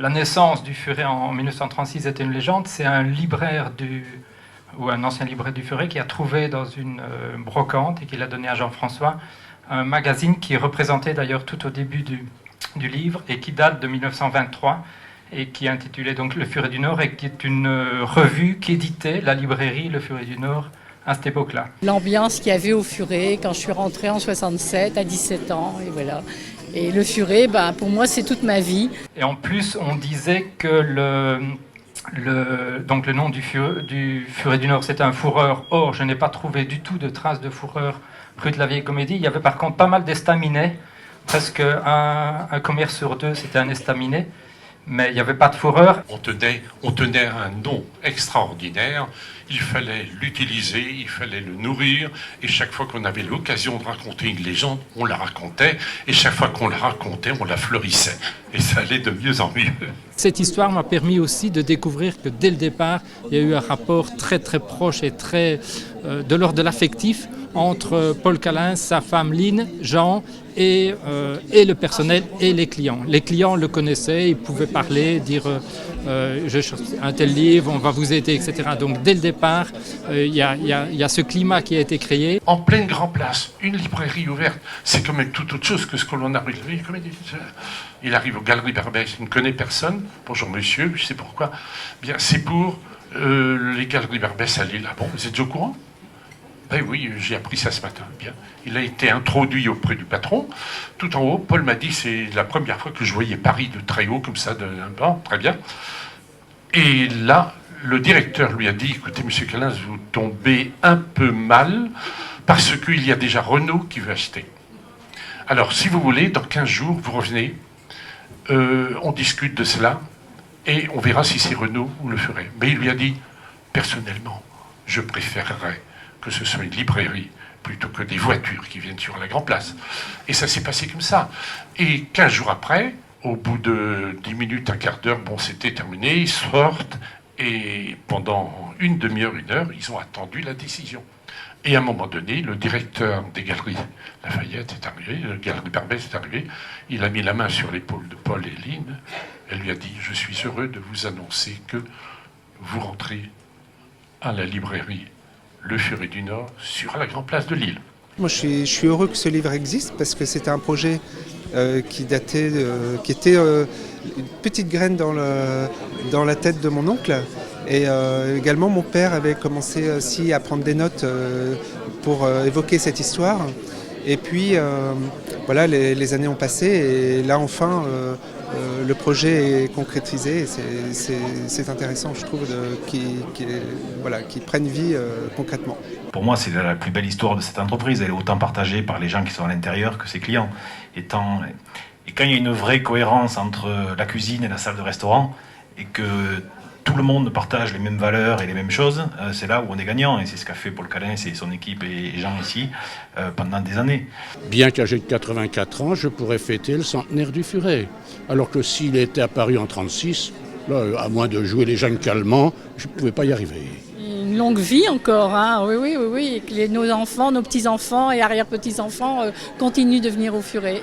la naissance du Furet en 1936 était une légende. C'est un libraire ou un ancien libraire du Furet qui a trouvé dans une brocante et qui l'a donné à Jean-François un magazine qui est représenté d'ailleurs tout au début du livre et qui date de 1923 et qui est intitulé donc Le Furet du Nord et qui est une revue qu'éditait la librairie Le Furet du Nord à cette époque-là. L'ambiance qu'il y avait au Furet quand je suis rentrée en 67 à 17 ans, et voilà. Et le Furet, pour moi, c'est toute ma vie. Et en plus, on disait que donc le nom du Furet du Nord, c'était un fourreur. Or, je n'ai pas trouvé du tout de traces de fourreur rue de la Vieille Comédie. Il y avait par contre pas mal d'estaminets. Presque un commerce sur deux, c'était un estaminet. Mais il n'y avait pas de fourreur. On tenait un nom extraordinaire, il fallait l'utiliser, il fallait le nourrir, et chaque fois qu'on avait l'occasion de raconter une légende, on la racontait, et chaque fois qu'on la racontait, on la fleurissait. Et ça allait de mieux en mieux. Cette histoire m'a permis aussi de découvrir que dès le départ, il y a eu un rapport très très proche et très de l'ordre de l'affectif entre Paul Calin, sa femme Lynn, Jean et le personnel et les clients. Les clients le connaissaient, ils pouvaient parler, dire je cherche un tel livre, on va vous aider, etc. Donc dès le départ, il y a ce climat qui a été créé. En pleine Grand Place, une librairie ouverte, c'est quand même tout autre chose que ce que l'on a vu. Il arrive aux Galeries Barbès, il ne connaît personne. Bonjour monsieur, je sais pourquoi. Bien, c'est pour les Galeries Barbès à Lille. Ah bon, vous êtes au courant? Ben oui, j'ai appris ça ce matin. Bien. Il a été introduit auprès du patron. Tout en haut, Paul m'a dit, c'est la première fois que je voyais Paris de très haut, comme ça, bon, très bien. Et là, le directeur lui a dit, écoutez, monsieur Calin, vous tombez un peu mal, parce qu'il y a déjà Renault qui veut acheter. Alors, si vous voulez, dans 15 jours, vous revenez, on discute de cela, et on verra si c'est Renault ou le Furet. Mais il lui a dit, personnellement, je préférerais que ce soit une librairie plutôt que des voitures qui viennent sur la Grand Place. Et ça s'est passé comme ça. Et 15 jours après, au bout de 10 minutes, un quart d'heure, bon, c'était terminé, ils sortent, et pendant une demi-heure, une heure, ils ont attendu la décision. Et à un moment donné, le directeur des Galeries Lafayette est arrivé, le Galerie Barbès est arrivé, il a mis la main sur l'épaule de Paul et Lynn, elle lui a dit, je suis heureux de vous annoncer que vous rentrez à la librairie Le Furet du Nord sur la Grande Place de Lille. Moi, je suis heureux que ce livre existe parce que c'était un projet qui datait, qui était une petite graine dans la tête de mon oncle. Et également, mon père avait commencé aussi à prendre des notes pour évoquer cette histoire. Et puis, voilà, les années ont passé et là, enfin, le projet est concrétisé. Et c'est intéressant, je trouve, qu'il prenne vie concrètement. Pour moi, c'est la plus belle histoire de cette entreprise. Elle est autant partagée par les gens qui sont à l'intérieur que ses clients. Et quand il y a une vraie cohérence entre la cuisine et la salle de restaurant, et que tout le monde partage les mêmes valeurs et les mêmes choses, c'est là où on est gagnant. Et c'est ce qu'a fait Paul Calin et son équipe et Jean ici pendant des années. Bien qu'âgé de 84 ans, je pourrais fêter le centenaire du Furet. Alors que s'il était apparu en 36, là, à moins de jouer les jeunes calmants, je ne pouvais pas y arriver. Une longue vie encore, hein. Oui. Et que nos enfants, nos petits-enfants et arrière-petits-enfants continuent de venir au Furet.